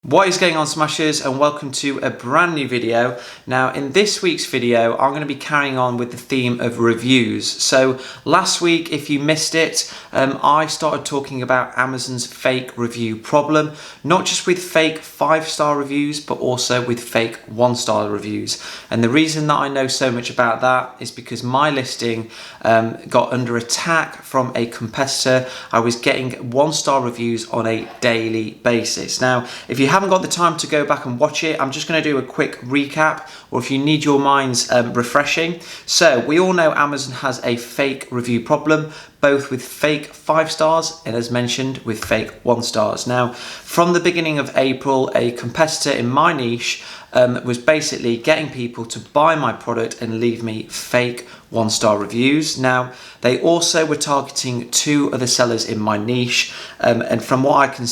What is going on, Smashers, and welcome to a brand new video. Now in this week's video I'm going to be carrying on with the theme of reviews. So last week, if you missed it, I started talking about Amazon's fake review problem, not just with fake 5-star reviews but also with fake 1-star reviews. And the reason that I know so much about that is because my listing got under attack from a competitor. I was getting 1-star reviews on a daily basis. Now if you haven't got the time to go back and watch it, I'm just going to do a quick recap, or if you need your minds refreshing. So we all know Amazon has a fake review problem, both with fake 5 stars and, as mentioned, with fake 1 stars. Now from the beginning of April, a competitor in my niche was basically getting people to buy my product and leave me fake 1-star reviews. Now they also were targeting 2 other sellers in my niche, and from what I can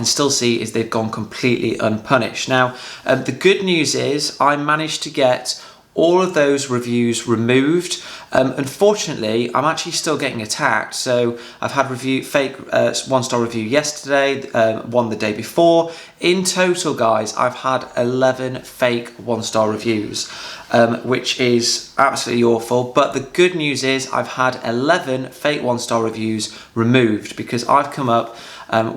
still see is they've gone completely unpunished. Now, the good news is I managed to get all of those reviews removed. Unfortunately, I'm actually still getting attacked. So I've had fake 1-star review yesterday, one the day before. In total, guys, I've had 11 fake 1-star reviews, which is absolutely awful. But the good news is I've had 11 fake 1-star reviews removed because I've come up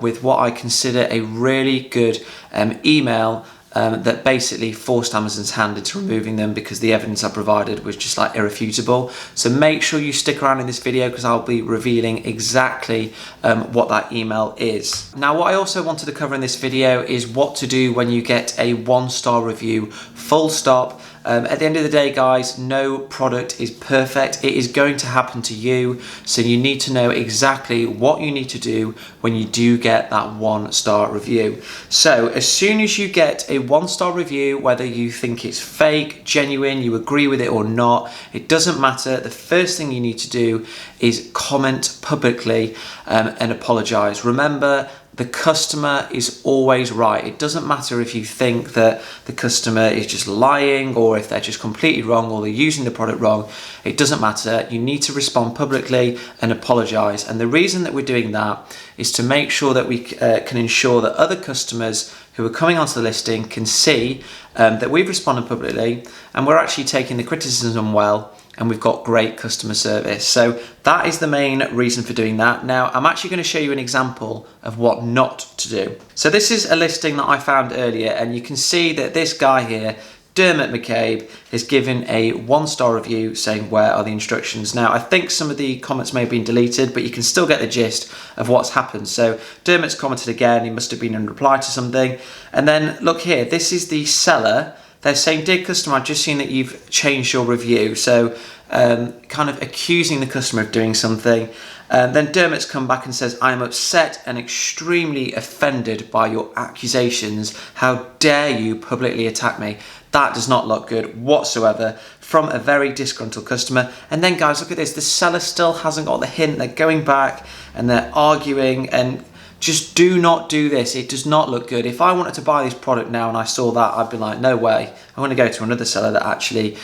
with what I consider a really good email that basically forced Amazon's hand into removing them because the evidence I provided was just like irrefutable. So make sure you stick around in this video because I'll be revealing exactly what that email is. Now what I also wanted to cover in this video is what to do when you get a 1-star review, full stop. At the end of the day, guys, no product is perfect. It is going to happen to you. So you need to know exactly what you need to do when you do get that 1-star review. So as soon as you get a 1-star review, whether you think it's fake, genuine, you agree with it or not, it doesn't matter. The first thing you need to do is comment publicly and apologize. Remember, the customer is always right. It doesn't matter if you think that the customer is just lying or if they're just completely wrong or they're using the product wrong. It doesn't matter. You need to respond publicly and apologize. And the reason that we're doing that is to make sure that we can ensure that other customers who are coming onto the listing can see that we've responded publicly and we're actually taking the criticism well, and we've got great customer service. So that is the main reason for doing that. Now I'm actually going to show you an example of what not to do. So this is a listing that I found earlier, and you can see that this guy here, Dermot McCabe, has given a 1-star review saying where are the instructions. Now I think some of the comments may have been deleted, but you can still get the gist of what's happened. So Dermot's commented again, he must have been in reply to something. And then look here, this is the seller. They're saying, dear customer, I've just seen that you've changed your review. So kind of accusing the customer of doing something. Then Dermot's come back and says, I am upset and extremely offended by your accusations. How dare you publicly attack me? That does not look good whatsoever from a very disgruntled customer. And then guys, look at this. The seller still hasn't got the hint. They're going back and they're arguing, and just do not do this. It does not look good. If I wanted to buy this product now and I saw that, I'd be like, no way. I'm going to go to another seller that actually,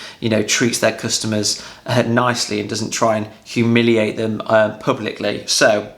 treats their customers nicely and doesn't try and humiliate them publicly. So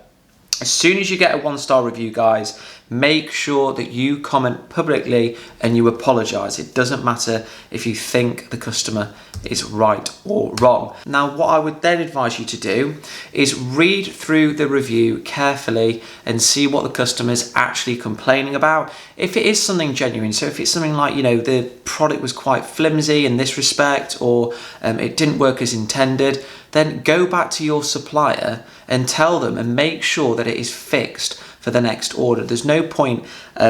as soon as you get a 1-star review, guys, make sure that you comment publicly and you apologize. It doesn't matter if you think the customer is right or wrong. Now, what I would then advise you to do is read through the review carefully and see what the customer is actually complaining about. If it is something genuine, so if it's something like, the product was quite flimsy in this respect, or it didn't work as intended, then go back to your supplier and tell them and make sure that it is fixed for the next order. There's no point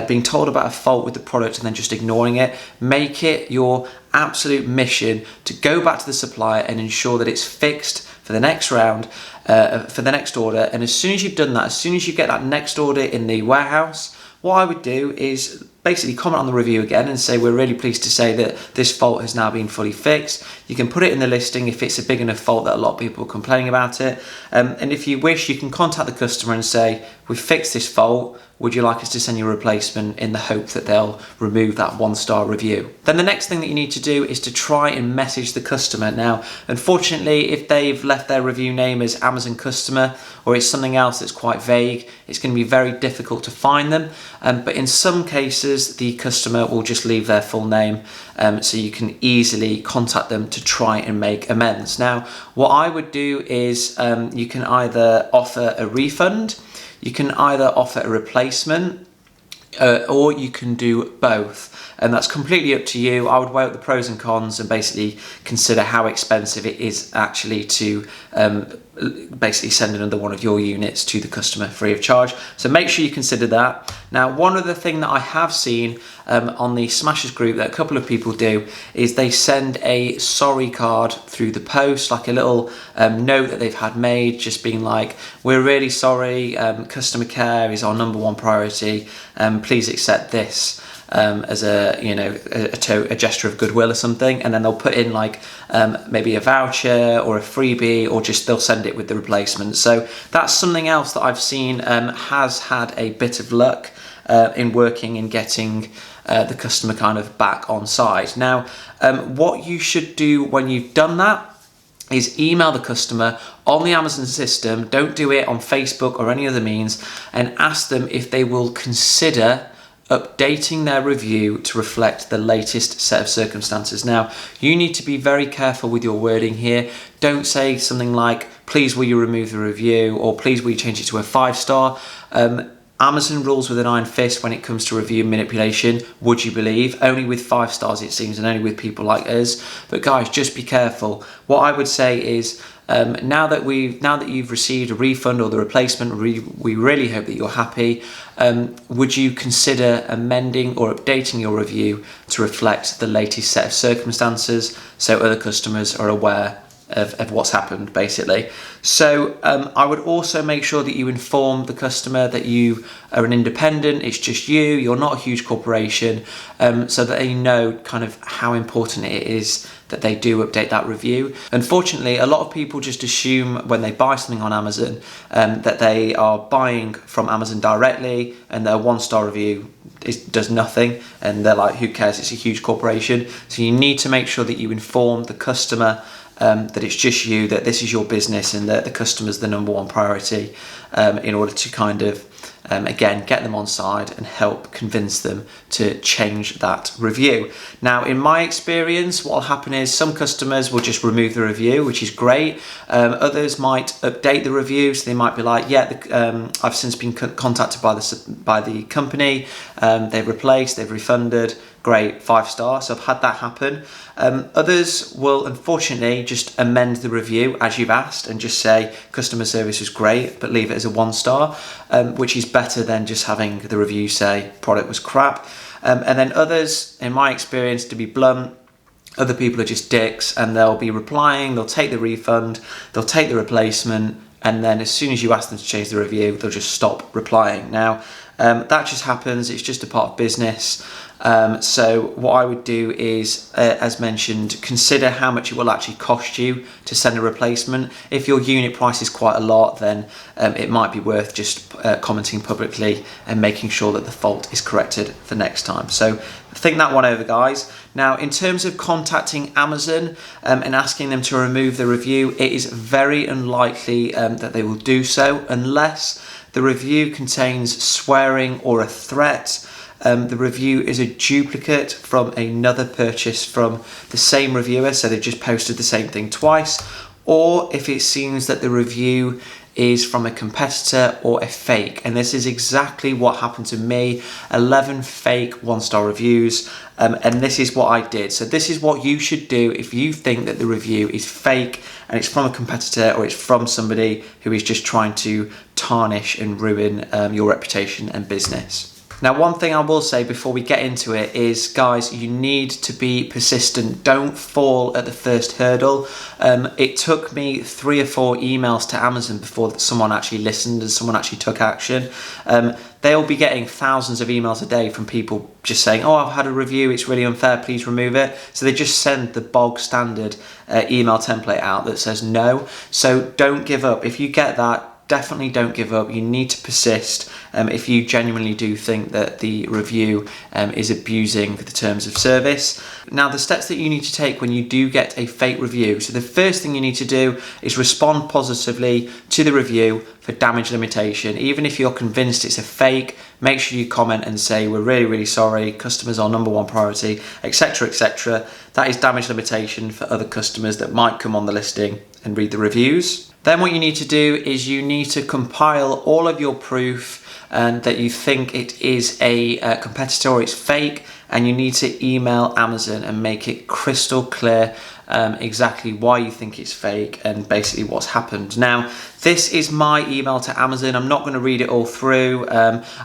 being told about a fault with the product and then just ignoring it. Make it your absolute mission to go back to the supplier and ensure that it's fixed for the next round, for the next order. And as soon as you've done that, as soon as you get that next order in the warehouse, what I would do is basically comment on the review again and say, we're really pleased to say that this fault has now been fully fixed. You can put it in the listing if it's a big enough fault that a lot of people are complaining about it. And if you wish, you can contact the customer and say, we've fixed this fault. Would you like us to send you a replacement, in the hope that they'll remove that 1-star review? Then the next thing that you need to do is to try and message the customer. Now, unfortunately, if they've left their review name as Amazon customer, or it's something else that's quite vague, it's going to be very difficult to find them. But in some cases, the customer will just leave their full name, so you can easily contact them to try and make amends. Now, what I would do is you can either offer a refund, you can either offer a replacement, or you can do both. And that's completely up to you. I would weigh up the pros and cons and basically consider how expensive it is actually to basically send another one of your units to the customer free of charge. So make sure you consider that. Now, one other thing that I have seen on the Smashers group that a couple of people do is they send a sorry card through the post, like a little note that they've had made, just being like, we're really sorry, customer care is our #1 priority, please accept this as a gesture of goodwill or something, and then they'll put in like maybe a voucher or a freebie, or just they'll send it with the replacement. So that's something else that I've seen has had a bit of luck in working in getting the customer kind of back on side. Now, what you should do when you've done that is email the customer on the Amazon system. Don't do it on Facebook or any other means, and ask them if they will consider updating their review to reflect the latest set of circumstances. Now, you need to be very careful with your wording here. Don't say something like, please will you remove the review, or please will you change it to a 5-star. Amazon rules with an iron fist when it comes to review manipulation, would you believe? Only with 5 stars it seems, and only with people like us. But guys, just be careful. What I would say is, now that you've received a refund or the replacement, we really hope that you're happy. Would you consider amending or updating your review to reflect the latest set of circumstances, so other customers are aware of what's happened, basically? So I would also make sure that you inform the customer that you are an independent, it's just you're not a huge corporation, so that they know kind of how important it is that they do update that review. Unfortunately, a lot of people just assume when they buy something on Amazon that they are buying from Amazon directly, and their 1-star review does nothing, and they're like, who cares, it's a huge corporation. So you need to make sure that you inform the customer that it's just you, that this is your business, and that the customer's the #1 priority, in order to kind of again get them on side and help convince them to change that review. Now, in my experience, what will happen is some customers will just remove the review, which is great. Others might update the review, so they might be like, yeah, I've since been contacted by the company, they've replaced, they've refunded, great, 5-star. So I've had that happen. Others will unfortunately just amend the review as you've asked and just say customer service was great, but leave it as a 1-star, which is better than just having the review say product was crap. And then others, in my experience, to be blunt, other people are just dicks, and they'll be replying, they'll take the refund, they'll take the replacement, and then as soon as you ask them to change the review, they'll just stop replying. Now, that just happens, it's just a part of business. So what I would do is, as mentioned, consider how much it will actually cost you to send a replacement. If your unit price is quite a lot, then it might be worth just commenting publicly and making sure that the fault is corrected for next time. So think that one over, guys. Now, in terms of contacting Amazon and asking them to remove the review, it is very unlikely that they will do so unless the review contains swearing or a threat. The review is a duplicate from another purchase from the same reviewer, so they've just posted the same thing twice, or if it seems that the review is from a competitor or a fake. And this is exactly what happened to me, 11 fake 1-star reviews, and this is what I did. So this is what you should do if you think that the review is fake and it's from a competitor, or it's from somebody who is just trying to tarnish and ruin your reputation and business. Now, one thing I will say before we get into it is, guys, you need to be persistent. Don't fall at the first hurdle. It took me 3 or 4 emails to Amazon before someone actually listened and someone actually took action. They'll be getting thousands of emails a day from people just saying, oh, I've had a review, it's really unfair, please remove it. So they just send the bog standard email template out that says no. So don't give up. If you get that, definitely don't give up. You need to persist if you genuinely do think that the review is abusing the terms of service. Now, the steps that you need to take when you do get a fake review. So the first thing you need to do is respond positively to the review for damage limitation. Even if you're convinced it's a fake, make sure you comment and say, we're really, really sorry, customers are number one priority, etc., etc. That is damage limitation for other customers that might come on the listing and read the reviews. Then what you need to do is you need to compile all of your proof that you think it is a competitor or it's fake, and you need to email Amazon and make it crystal clear exactly why you think it's fake and basically what's happened. Now, this is my email to Amazon. I'm not going to read it all through. What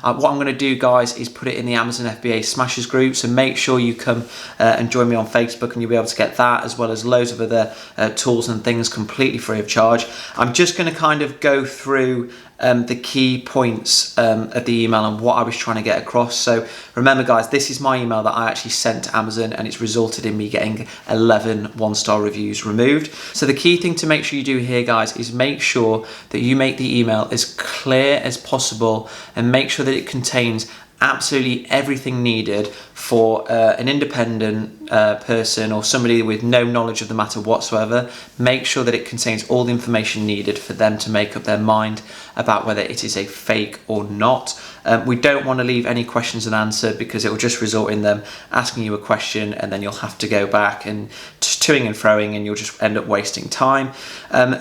I'm going to do, guys, is put it in the Amazon FBA Smashers group. So make sure you come and join me on Facebook, and you'll be able to get that as well as loads of other tools and things completely free of charge. I'm just going to kind of go through the key points of the email and what I was trying to get across. So remember, guys, this is my email that I actually sent to Amazon, and it's resulted in me getting 11 one-star reviews removed. So the key thing to make sure you do here, guys, is make sure that you make the email as clear as possible and make sure that it contains absolutely everything needed for an independent person or somebody with no knowledge of the matter whatsoever. Make sure that it contains all the information needed for them to make up their mind about whether it is a fake or not. We don't want to leave any questions unanswered, because it will just result in them asking you a question and then you'll have to go back and toing and froing, and you'll just end up wasting time.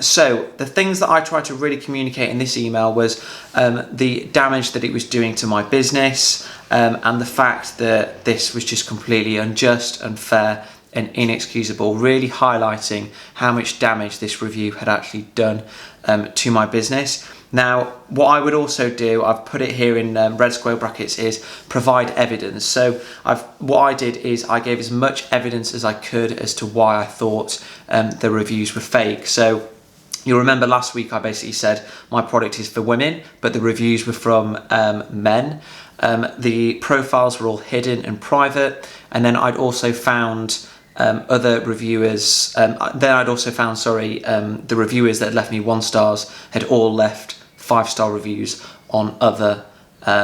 So the things that I tried to really communicate in this email was the damage that it was doing to my business, and the fact that this was just completely unjust, unfair and inexcusable, really highlighting how much damage this review had actually done to my business. Now, what I would also do, I've put it here in red square brackets, is provide evidence. So what I did is I gave as much evidence as I could as to why I thought the reviews were fake. So you'll remember last week I basically said my product is for women, but the reviews were from men. The profiles were all hidden and private, and then I'd also found other reviewers. Then I'd also found, the reviewers that had left me 1 stars had all left 5-star reviews on other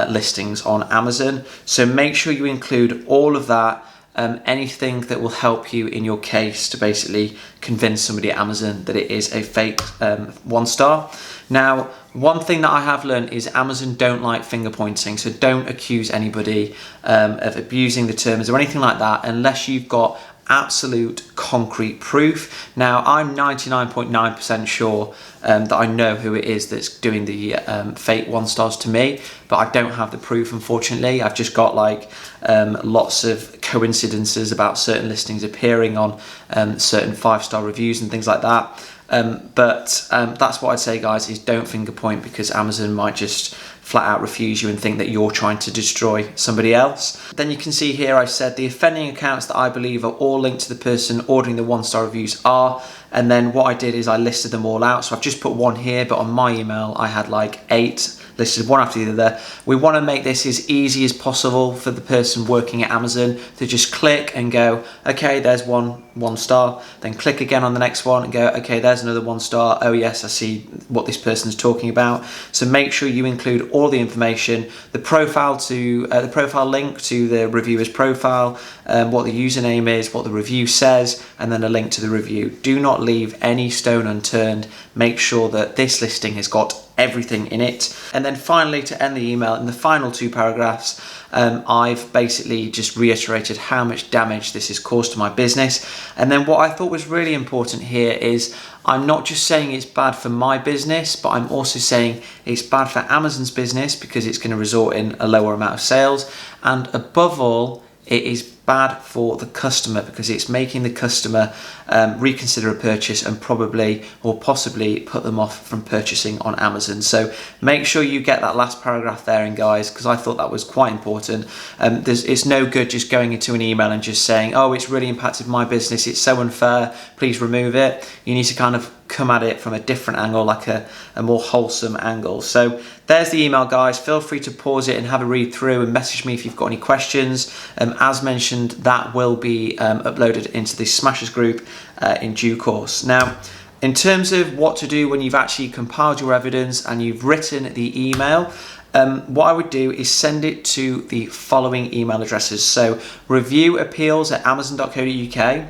listings on Amazon. So make sure you include all of that. Anything that will help you in your case to basically convince somebody at Amazon that it is a fake 1 star. Now, one thing that I have learned is Amazon don't like finger pointing, so don't accuse anybody of abusing the terms or anything like that unless you've got absolute concrete proof. Now, I'm 99.9% sure that I know who it is that's doing the fake 1 stars to me, but I don't have the proof, unfortunately. I've just got like lots of coincidences about certain listings appearing on certain 5-star reviews and things like that. But that's what I'd say, guys, is don't finger point, because Amazon might just flat out refuse you and think that you're trying to destroy somebody else. Then you can see here I said the offending accounts that I believe are all linked to the person ordering the 1-star reviews are, and then what I did is I listed them all out. So I've just put 1 here, but on my email I had like 8 listed, one after the other. We want to make this as easy as possible for the person working at Amazon to just click and go, okay, there's one star, then click again on the next one and go, okay, there's another 1 star. Oh yes, I see what this person's talking about. So make sure you include all the information, the profile to the profile link to the reviewer's profile, what the username is, what the review says, and then a link to the review. Do not leave any stone unturned. Make sure that this listing has got everything in it. And then finally, to end the email, in the final 2 paragraphs, I've basically just reiterated how much damage this has caused to my business. And then what I thought was really important here is I'm not just saying it's bad for my business, but I'm also saying it's bad for Amazon's business because it's going to result in a lower amount of sales. And above all, it is bad for the customer because it's making the customer reconsider a purchase and probably or possibly put them off from purchasing on Amazon. So make sure you get that last paragraph there in, guys, because I thought that was quite important. It's no good just going into an email and just saying, oh, it's really impacted my business, it's so unfair, please remove it. You need to kind of come at it from a different angle, like a more wholesome angle. So there's the email, guys. Feel free to pause it and have a read through and message me if you've got any questions. As mentioned, that will be uploaded into the Smashers group in due course. Now, In terms of what to do when you've actually compiled your evidence and you've written the email, what I would do is send it to the following email addresses. So reviewappeals@amazon.co.uk,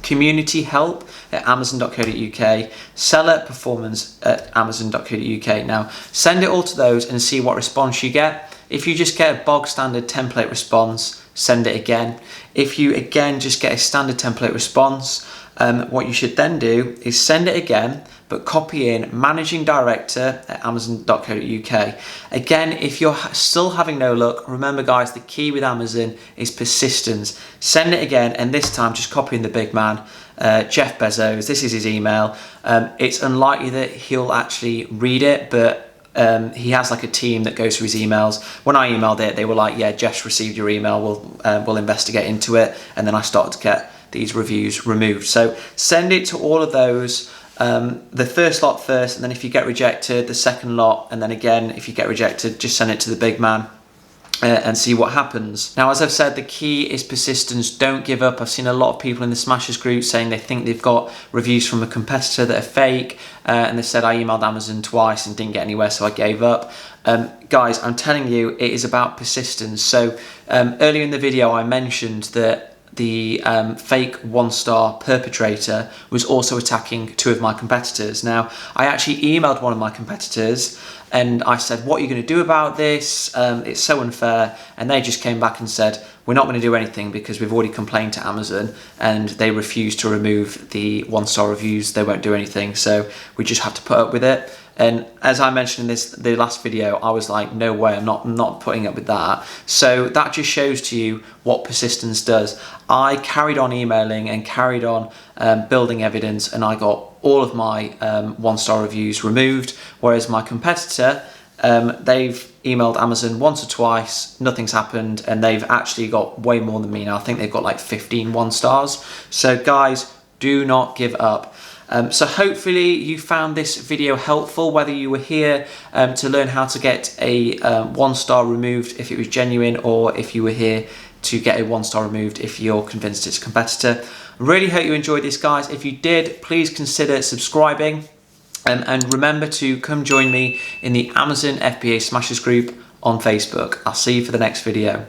communityhelp@amazon.co.uk, sellerperformance@amazon.co.uk. Now send it all to those and see what response you get. If you just get a bog standard template response, send it again. If you again just get a standard template response, what you should then do is send it again, but copy in managing director@amazon.co.uk. Again, if you're still having no luck, remember guys, the key with Amazon is persistence. Send it again, and this time just copy in the big man, Jeff Bezos. This is his email. It's unlikely that he'll actually read it, but he has like a team that goes through his emails. When I emailed it, they were like, yeah, Jeff's received your email, we'll investigate into it. And then I started to get these reviews removed. So send it to all of those, the first lot first, and then if you get rejected, the second lot, and then again, if you get rejected, just send it to the big man. And see what happens. Now, as I've said, the key is persistence. Don't give up. I've seen a lot of people in the Smashers group saying they think they've got reviews from a competitor that are fake, and they said I emailed Amazon twice and didn't get anywhere, so I gave up. Guys, I'm telling you, it is about persistence. So earlier in the video, I mentioned that the fake one-star perpetrator was also attacking two of my competitors. Now, I actually emailed one of my competitors and I said, what are you going to do about this? It's so unfair. And they just came back and said, we're not going to do anything because we've already complained to Amazon and they refuse to remove the one-star reviews. They won't do anything. So we just have to put up with it. And as I mentioned in the last video, I was like, no way, I'm not putting up with that. So that just shows to you what persistence does. I carried on emailing and carried on building evidence, and I got all of my one-star reviews removed, whereas my competitor, they've emailed Amazon once or twice, nothing's happened, and they've actually got way more than me now. I think they've got like 15 one-stars. So guys, do not give up. So hopefully you found this video helpful, whether you were here to learn how to get a one-star removed if it was genuine, or if you were here to get a one-star removed if you're convinced it's a competitor. Really hope you enjoyed this, guys. If you did, please consider subscribing, and remember to come join me in the Amazon FBA Smashers group on Facebook. I'll see you for the next video.